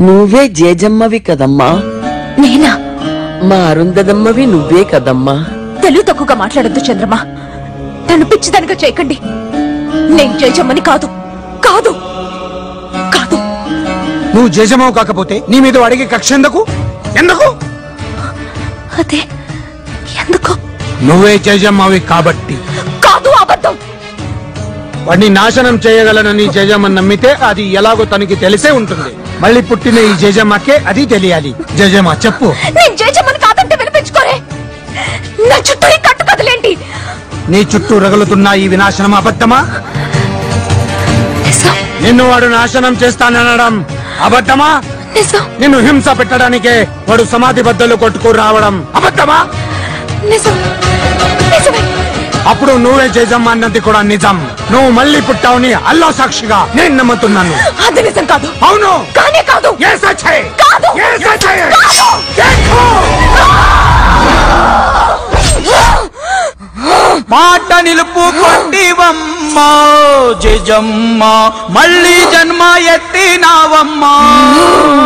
నువ్వే జేజమ్మవి కదమ్మా. నేనా? మా అరుంధదమ్మవి నువ్వే కదమ్మా. తెలుగు తక్కువగా మాట్లాడద్దు చంద్రమా. నన్ను పిచ్చిదానిగా చేయకండి. నేను జేజమ్మని కాదు కాదు కాదు. నువ్వు జేజమ్మవు కాకపోతే నీ మీద అడిగే కక్ష ఎందుకు? ఎందుకు? అదే ఎందుకు? నువ్వే జేజమ్మవి కాబట్టి. కాదు, అబద్ధం. వాడిని నాశనం చేయగలనని జేజమ్మని నమ్మితే అది ఎలాగో తనకి తెలిసే ఉంటుంది. మళ్ళీ పుట్టిన ఈ జేజమ్మకే అది తెలియాలి. జేజమ్మ చెప్పు. నేను జేజమ్మని కాదంటే వినిపించుకోరే. నా చుట్టూ ఈ కట్టు కదలేంటి? నీ చుట్టూ రగులుతున్న ఈ వినాశనం అబద్ధమా? నిన్ను వాడు నాశనం చేస్తాననడం అబద్ధమా? నిన్ను హింస పెట్టడానికే వాడు సమాధి బద్దలు కొట్టుకు రావడం అబద్ధమా? అప్పుడు నువ్వే జేజమ్మ అన్నది కూడా నిజం. నువ్వు మళ్ళీ పుట్టావుని అల్లా సాక్షిగా నేను నమ్ముతున్నాను. అది నిజం కాదు. అవును, కానీ కాదు. మాట నిలుపుకొంటివమ్మా జేజమ్మ, మళ్ళీ జన్మ ఎత్తినావమ్మా.